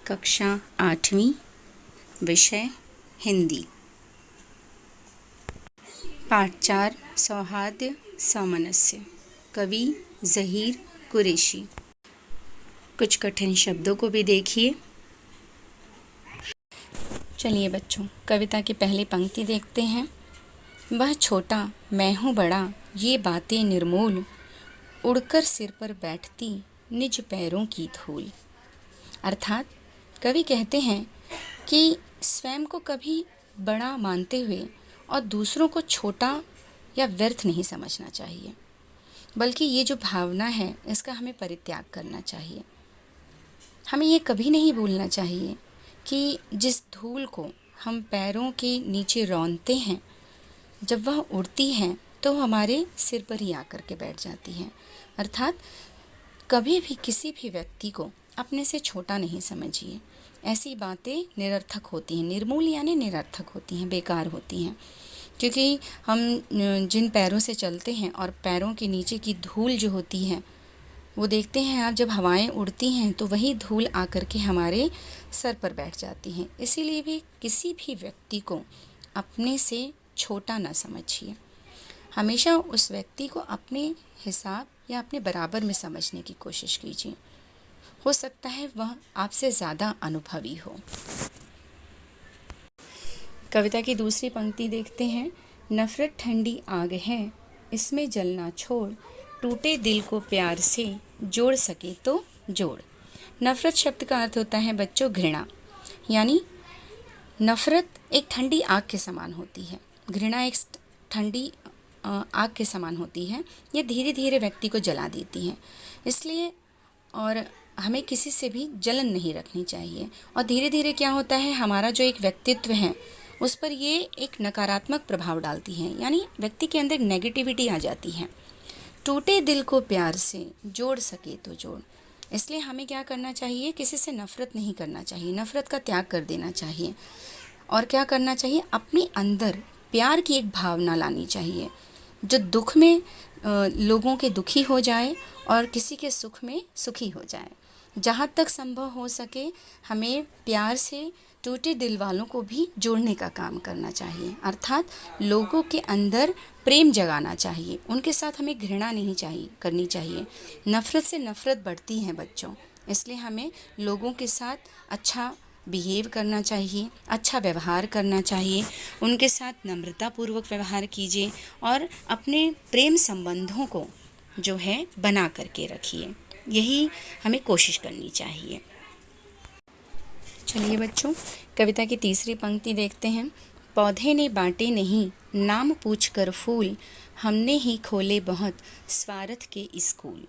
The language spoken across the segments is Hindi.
कक्षा 8वीं, विषय हिंदी। पाठ 4 सौहार्द सामंजस्य। कवि ज़हीर कुरैशी। कुछ कठिन शब्दों को भी देखिए। चलिए बच्चों, कविता की पहली पंक्ति देखते हैं। वह छोटा मैं हूँ बड़ा, ये बातें निर्मूल, उड़कर सिर पर बैठती निज पैरों की धूल। अर्थात कवि कहते हैं कि स्वयं को कभी बड़ा मानते हुए और दूसरों को छोटा या व्यर्थ नहीं समझना चाहिए, बल्कि ये जो भावना है इसका हमें परित्याग करना चाहिए। हमें ये कभी नहीं भूलना चाहिए कि जिस धूल को हम पैरों के नीचे रौंदते हैं, जब वह उड़ती हैं तो हमारे सिर पर ही आकर के बैठ जाती हैं। अर्थात कभी भी किसी भी व्यक्ति को अपने से छोटा नहीं समझिए। ऐसी बातें निरर्थक होती हैं, निर्मूल यानी निरर्थक होती हैं, बेकार होती हैं। क्योंकि हम जिन पैरों से चलते हैं और पैरों के नीचे की धूल जो होती है वो देखते हैं आप, जब हवाएं उड़ती हैं तो वही धूल आकर के हमारे सर पर बैठ जाती हैं। इसीलिए भी किसी भी व्यक्ति को अपने से छोटा ना समझिए। हमेशा उस व्यक्ति को अपने हिसाब या अपने बराबर में समझने की कोशिश कीजिए। हो सकता है वह आपसे ज़्यादा अनुभवी हो। कविता की दूसरी पंक्ति देखते हैं। नफ़रत ठंडी आग है, इसमें जलना छोड़, टूटे दिल को प्यार से जोड़ सके तो जोड़। नफ़रत शब्द का अर्थ होता है बच्चों घृणा, यानी नफ़रत एक ठंडी आग के समान होती है। घृणा एक ठंडी आग के समान होती है। ये धीरे धीरे व्यक्ति को जला देती है। इसलिए और हमें किसी से भी जलन नहीं रखनी चाहिए। और धीरे धीरे क्या होता है, हमारा जो एक व्यक्तित्व है उस पर ये एक नकारात्मक प्रभाव डालती है, यानी व्यक्ति के अंदर नेगेटिविटी आ जाती है। टूटे दिल को प्यार से जोड़ सके तो जोड़। इसलिए हमें क्या करना चाहिए, किसी से नफ़रत नहीं करना चाहिए, नफ़रत का त्याग कर देना चाहिए। और क्या करना चाहिए, अपने अंदर प्यार की एक भावना लानी चाहिए, जो दुख में लोगों के दुखी हो जाए और किसी के सुख में सुखी हो जाए। जहाँ तक संभव हो सके हमें प्यार से टूटे दिल वालों को भी जोड़ने का काम करना चाहिए। अर्थात लोगों के अंदर प्रेम जगाना चाहिए, उनके साथ हमें घृणा नहीं करनी चाहिए। नफ़रत से नफ़रत बढ़ती है बच्चों। इसलिए हमें लोगों के साथ अच्छा बिहेव करना चाहिए, अच्छा व्यवहार करना चाहिए, उनके साथ नम्रतापूर्वक व्यवहार कीजिए और अपने प्रेम संबंधों को जो है बना करके रखिए। यही हमें कोशिश करनी चाहिए। चलिए बच्चों, कविता की तीसरी पंक्ति देखते हैं। पौधे ने बांटे नहीं नाम पूछ कर फूल, हमने ही खोले बहुत स्वार्थ के स्कूल।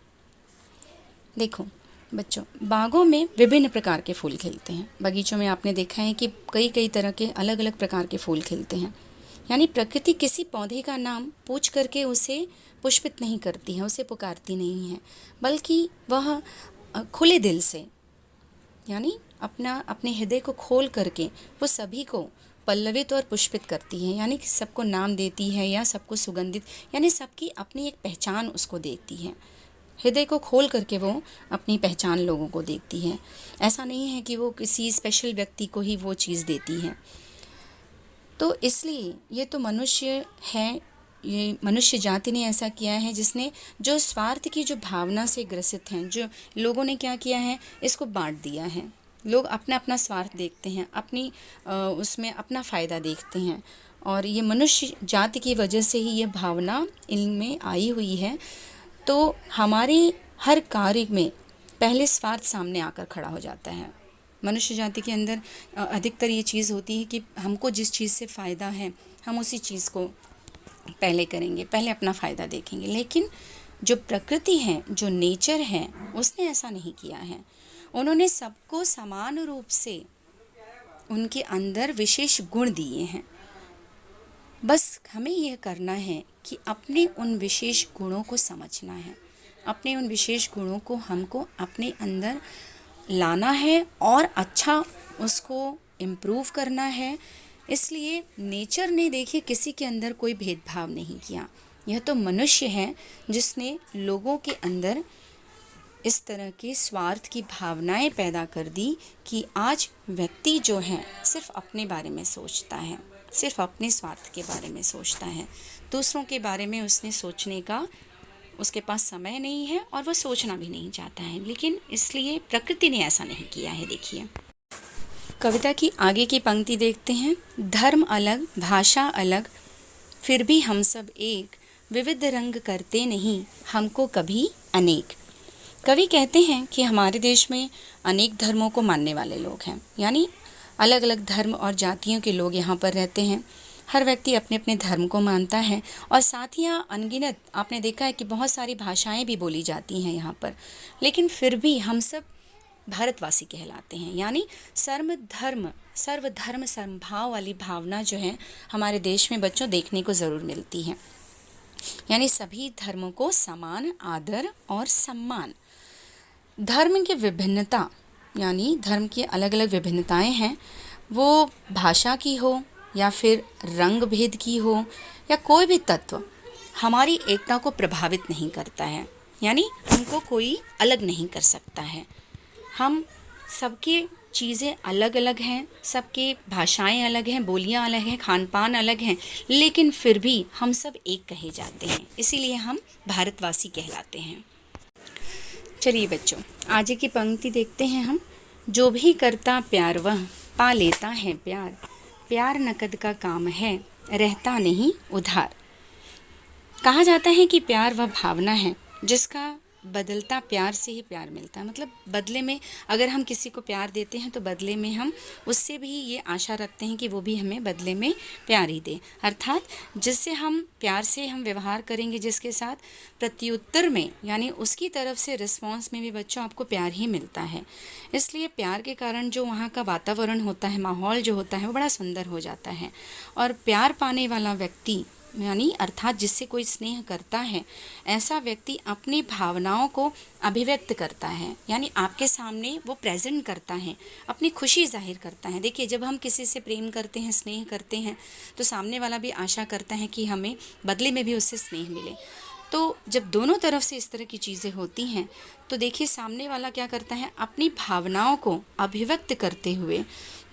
देखो बच्चों, बागों में विभिन्न प्रकार के फूल खिलते हैं। बगीचों में आपने देखा है कि कई कई तरह के अलग अलग प्रकार के फूल खिलते हैं। यानी प्रकृति किसी पौधे का नाम पूछ करके उसे पुष्पित नहीं करती है, उसे पुकारती नहीं है, बल्कि वह खुले दिल से, यानी अपने हृदय को खोल करके वो सभी को पल्लवित और पुष्पित करती है। यानी कि सबको नाम देती है या सबको सुगंधित, यानी सबकी अपनी एक पहचान उसको देती है। हृदय को खोल करके वो अपनी पहचान लोगों को देती है। ऐसा नहीं है कि वो किसी स्पेशल व्यक्ति को ही वो चीज़ देती है। तो इसलिए ये तो मनुष्य है, ये मनुष्य जाति ने ऐसा किया है, जिसने जो स्वार्थ की जो भावना से ग्रसित हैं, जो लोगों ने क्या किया है, इसको बांट दिया है। लोग अपना अपना स्वार्थ देखते हैं, अपनी उसमें अपना फ़ायदा देखते हैं, और ये मनुष्य जाति की वजह से ही ये भावना इनमें आई हुई है। तो हमारे हर कार्य में पहले स्वार्थ सामने आकर खड़ा हो जाता है। मनुष्य जाति के अंदर अधिकतर ये चीज़ होती है कि हमको जिस चीज़ से फ़ायदा है हम उसी चीज़ को पहले करेंगे, पहले अपना फ़ायदा देखेंगे। लेकिन जो प्रकृति है, जो नेचर है, उसने ऐसा नहीं किया है। उन्होंने सबको समान रूप से उनके अंदर विशेष गुण दिए हैं। बस हमें यह करना है कि अपने उन विशेष गुणों को समझना है, अपने उन विशेष गुणों को हमको अपने अंदर लाना है और अच्छा उसको इम्प्रूव करना है। इसलिए नेचर ने देखिए किसी के अंदर कोई भेदभाव नहीं किया। यह तो मनुष्य है जिसने लोगों के अंदर इस तरह के स्वार्थ की भावनाएं पैदा कर दी कि आज व्यक्ति जो है सिर्फ अपने बारे में सोचता है, सिर्फ अपने स्वार्थ के बारे में सोचता है। दूसरों के बारे में उसने सोचने का उसके पास समय नहीं है और वह सोचना भी नहीं चाहता है। लेकिन इसलिए प्रकृति ने ऐसा नहीं किया है। देखिए कविता की आगे की पंक्ति देखते हैं। धर्म अलग, भाषा अलग, फिर भी हम सब एक, विविध रंग करते नहीं हमको कभी अनेक। कवि कहते हैं कि हमारे देश में अनेक धर्मों को मानने वाले लोग हैं, यानी अलग अलग धर्म और जातियों के लोग यहाँ पर रहते हैं। हर व्यक्ति अपने अपने धर्म को मानता है और साथ ही यहाँ अनगिनत आपने देखा है कि बहुत सारी भाषाएं भी बोली जाती हैं यहाँ पर, लेकिन फिर भी हम सब भारतवासी कहलाते हैं। यानी सर्वधर्म समभाव वाली भावना जो है हमारे देश में बच्चों देखने को ज़रूर मिलती है। यानी सभी धर्मों को समान आदर और सम्मान। धर्म की विभिन्नता यानी धर्म की अलग अलग विभिन्नताएं हैं, वो भाषा की हो या फिर रंग भेद की हो या कोई भी तत्व हमारी एकता को प्रभावित नहीं करता है। यानी हमको कोई अलग नहीं कर सकता है। हम सबकी चीज़ें अलग अलग हैं, सबकी भाषाएं अलग हैं, बोलियां अलग हैं, खान पान अलग हैं, लेकिन फिर भी हम सब एक कहे जाते हैं। इसीलिए हम भारतवासी कहलाते हैं। चलिए बच्चों आगे की पंक्ति देखते हैं हम। जो भी करता प्यार वह पा लेता है प्यार, प्यार नकद का काम है रहता नहीं उधार। कहा जाता है कि प्यार वह भावना है जिसका बदलता प्यार से ही प्यार मिलता है। मतलब बदले में अगर हम किसी को प्यार देते हैं तो बदले में हम उससे भी ये आशा रखते हैं कि वो भी हमें बदले में प्यार ही दे। अर्थात जिससे हम प्यार से हम व्यवहार करेंगे जिसके साथ, प्रत्युत्तर में यानी उसकी तरफ से रिस्पॉन्स में भी बच्चों आपको प्यार ही मिलता है। इसलिए प्यार के कारण जो वहाँ का वातावरण होता है, माहौल जो होता है वो बड़ा सुंदर हो जाता है। और प्यार पाने वाला व्यक्ति यानी अर्थात जिससे कोई स्नेह करता है, ऐसा व्यक्ति अपनी भावनाओं को अभिव्यक्त करता है, यानी आपके सामने वो प्रेजेंट करता है, अपनी खुशी जाहिर करता है। देखिए जब हम किसी से प्रेम करते हैं, स्नेह करते हैं, तो सामने वाला भी आशा करता है कि हमें बदले में भी उससे स्नेह मिले। तो जब दोनों तरफ से इस तरह की चीज़ें होती हैं तो देखिए सामने वाला क्या करता है, अपनी भावनाओं को अभिव्यक्त करते हुए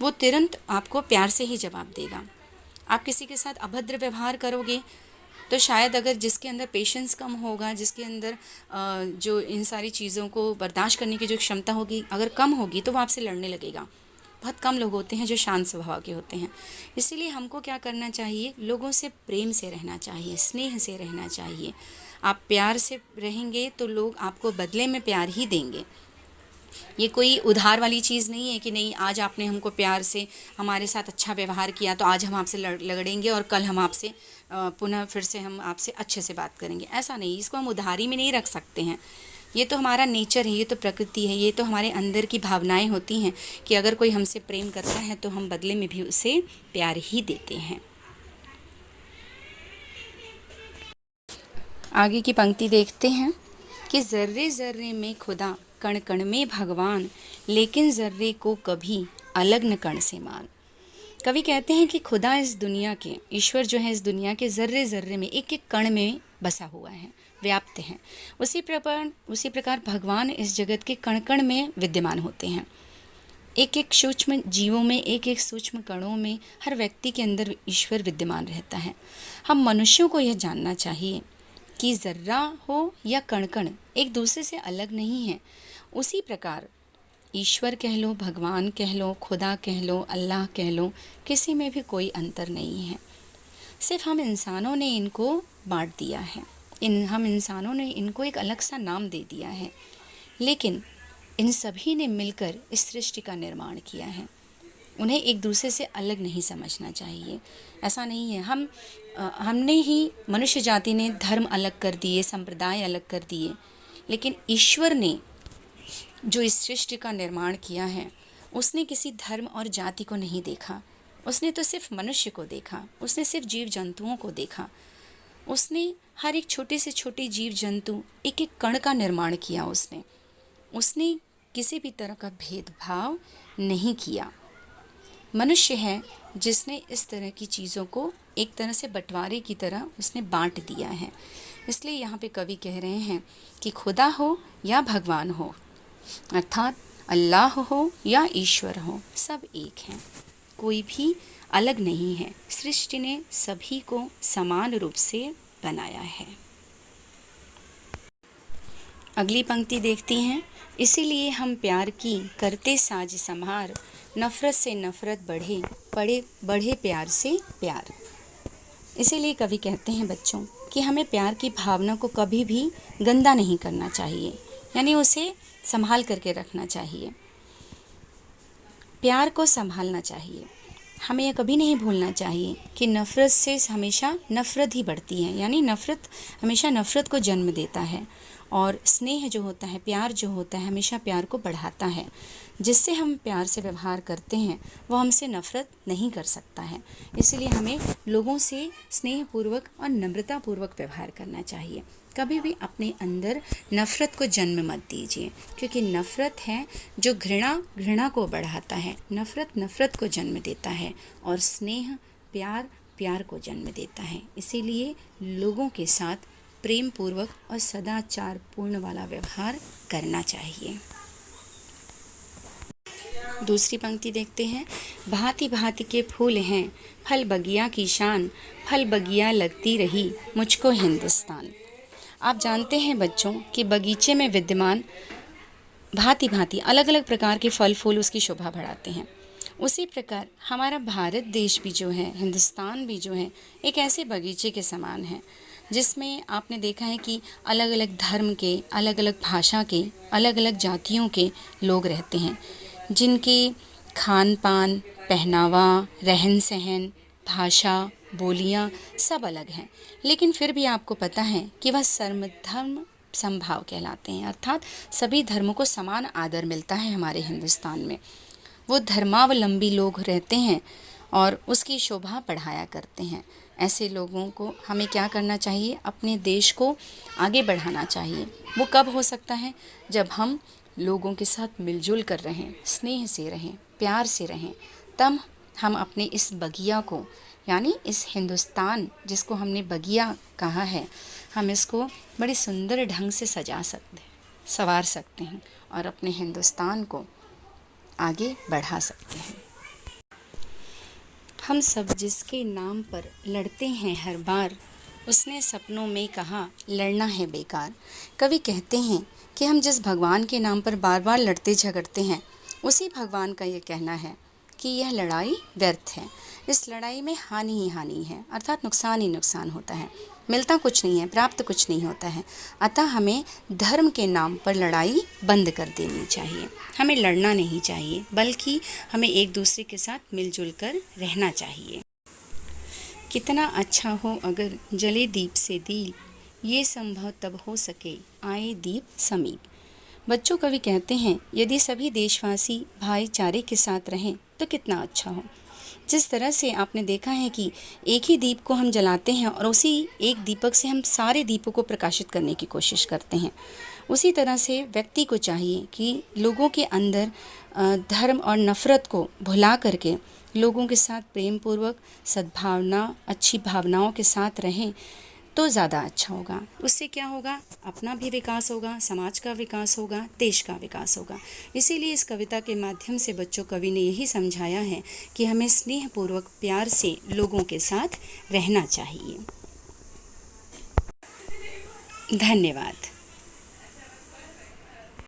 वो तुरंत आपको प्यार से ही जवाब देगा। आप किसी के साथ अभद्र व्यवहार करोगे तो शायद अगर जिसके अंदर पेशेंस कम होगा, जिसके अंदर जो इन सारी चीज़ों को बर्दाश्त करने की जो क्षमता होगी अगर कम होगी तो वो आपसे लड़ने लगेगा। बहुत कम लोग होते हैं जो शांत स्वभाव के होते हैं। इसीलिए हमको क्या करना चाहिए, लोगों से प्रेम से रहना चाहिए, स्नेह से रहना चाहिए। आप प्यार से रहेंगे तो लोग आपको बदले में प्यार ही देंगे। ये कोई उधार वाली चीज़ नहीं है कि नहीं आज आपने हमको प्यार से हमारे साथ अच्छा व्यवहार किया तो आज हम आपसे लड़ेंगे और कल हम आपसे पुनः फिर से हम आपसे अच्छे से बात करेंगे। ऐसा नहीं, इसको हम उधारी में नहीं रख सकते हैं। ये तो हमारा नेचर है, ये तो प्रकृति है, ये तो हमारे अंदर की भावनाएं होती हैं कि अगर कोई हमसे प्रेम करता है तो हम बदले में भी उसे प्यार ही देते हैं। आगे की पंक्ति देखते हैं कि ज़र्रे ज़र्रे में खुदा, कण कण में भगवान, लेकिन ज़र्रे को कभी अलग न कण से मान। कवि कहते हैं कि खुदा इस दुनिया के, ईश्वर जो है इस दुनिया के ज़र्रे ज़र्रे में, एक एक कण में बसा हुआ है, व्याप्त हैं। उसी प्रकार भगवान इस जगत के कण कण में विद्यमान होते हैं। एक एक सूक्ष्म जीवों में, एक एक सूक्ष्म कणों में, हर व्यक्ति के अंदर ईश्वर विद्यमान रहता है। हम मनुष्यों को यह जानना चाहिए कि ज़र्रा हो या कण कण एक दूसरे से अलग नहीं है। उसी प्रकार ईश्वर कह लो, भगवान कह लो, खुदा कह लो, अल्लाह कह लो, किसी में भी कोई अंतर नहीं है। सिर्फ हम इंसानों ने इनको बांट दिया है, हम इंसानों ने इनको एक अलग सा नाम दे दिया है, लेकिन इन सभी ने मिलकर इस सृष्टि का निर्माण किया है। उन्हें एक दूसरे से अलग नहीं समझना चाहिए। ऐसा नहीं है हमने ही, मनुष्य जाति ने धर्म अलग कर दिए, संप्रदाय अलग कर दिए, लेकिन ईश्वर ने जो इस सृष्टि का निर्माण किया है उसने किसी धर्म और जाति को नहीं देखा। उसने तो सिर्फ मनुष्य को देखा, उसने सिर्फ जीव जंतुओं को देखा। उसने हर एक छोटे से छोटे जीव जंतु, एक एक कण का निर्माण किया। उसने किसी भी तरह का भेदभाव नहीं किया। मनुष्य है जिसने इस तरह की चीज़ों को एक तरह से बंटवारे की तरह उसने बांट दिया है। इसलिए यहाँ पे कवि कह रहे हैं कि खुदा हो या भगवान हो, अर्थात अल्लाह हो या ईश्वर हो, सब एक हैं, कोई भी अलग नहीं है। सृष्टि ने सभी को समान रूप से बनाया है। अगली पंक्ति देखती हैं। इसीलिए हम प्यार की करते साज संभार, नफ़रत से नफ़रत बढ़े प्यार से प्यार। इसीलिए कवि कहते हैं बच्चों कि हमें प्यार की भावना को कभी भी गंदा नहीं करना चाहिए, यानी उसे संभाल करके रखना चाहिए, प्यार को संभालना चाहिए। हमें यह कभी नहीं भूलना चाहिए कि नफ़रत से हमेशा नफ़रत ही बढ़ती है, यानी नफ़रत हमेशा नफ़रत को जन्म देता है, और स्नेह जो होता है, प्यार जो होता है, हमेशा प्यार को बढ़ाता है। जिससे हम प्यार से व्यवहार करते हैं वो हमसे नफ़रत नहीं कर सकता है। इसलिए हमें लोगों से स्नेहपूर्वक और नम्रतापूर्वक व्यवहार करना चाहिए। कभी भी अपने अंदर नफ़रत को जन्म मत दीजिए, क्योंकि नफ़रत है जो घृणा को बढ़ाता है। नफ़रत को जन्म देता है, और स्नेह प्यार को जन्म देता है। इसीलिए लोगों के साथ प्रेम पूर्वक और सदाचार पूर्ण वाला व्यवहार करना चाहिए। दूसरी पंक्ति देखते हैं। भांति भांति के फूल हैं, फल बगिया की शान, फल बगिया लगती रही मुझको हिंदुस्तान। आप जानते हैं बच्चों कि बगीचे में विद्यमान भांति भांति अलग अलग प्रकार के फल फूल उसकी शोभा बढ़ाते हैं। उसी प्रकार हमारा भारत देश भी जो है, हिंदुस्तान भी जो है, एक ऐसे बगीचे के समान है, जिसमें आपने देखा है कि अलग अलग धर्म के, अलग अलग भाषा के, अलग अलग जातियों के लोग रहते हैं, जिनके खान पान, पहनावा, रहन सहन, भाषा, बोलियां सब अलग हैं, लेकिन फिर भी आपको पता है कि वह सर्वधर्म समभाव कहलाते हैं। अर्थात सभी धर्मों को समान आदर मिलता है हमारे हिंदुस्तान में। वो धर्मावलंबी लोग रहते हैं और उसकी शोभा बढ़ाया करते हैं। ऐसे लोगों को हमें क्या करना चाहिए? अपने देश को आगे बढ़ाना चाहिए। वो कब हो सकता है? जब हम लोगों के साथ मिलजुल कर रहें, स्नेह से रहें, प्यार से रहें, तब हम अपने इस बगिया को, यानी इस हिंदुस्तान जिसको हमने बगिया कहा है, हम इसको बड़ी सुंदर ढंग से संवार सकते हैं और अपने हिंदुस्तान को आगे बढ़ा सकते हैं। हम सब जिसके नाम पर लड़ते हैं हर बार, उसने सपनों में कहा लड़ना है बेकार। कवि कहते हैं कि हम जिस भगवान के नाम पर बार बार लड़ते झगड़ते हैं, उसी भगवान का ये कहना है कि यह लड़ाई व्यर्थ है। इस लड़ाई में हानि ही हानि है, अर्थात नुकसान ही नुकसान होता है, मिलता कुछ नहीं है, प्राप्त कुछ नहीं होता है। अतः हमें धर्म के नाम पर लड़ाई बंद कर देनी चाहिए। हमें लड़ना नहीं चाहिए, बल्कि हमें एक दूसरे के साथ मिलजुल कर रहना चाहिए। कितना अच्छा हो अगर जले दीप से दीप, ये संभव तब हो सके आए दीप समीप। बच्चों, कवि कहते हैं यदि सभी देशवासी भाईचारे के साथ रहें तो कितना अच्छा हो। जिस तरह से आपने देखा है कि एक ही दीप को हम जलाते हैं और उसी एक दीपक से हम सारे दीपों को प्रकाशित करने की कोशिश करते हैं, उसी तरह से व्यक्ति को चाहिए कि लोगों के अंदर धर्म और नफ़रत को भुला करके लोगों के साथ प्रेम पूर्वक, सद्भावना, अच्छी भावनाओं के साथ रहें तो ज़्यादा अच्छा होगा। उससे क्या होगा? अपना भी विकास होगा, समाज का विकास होगा, देश का विकास होगा। इसीलिए इस कविता के माध्यम से बच्चों, कवि ने यही समझाया है कि हमें स्नेहपूर्वक, प्यार से लोगों के साथ रहना चाहिए। धन्यवाद।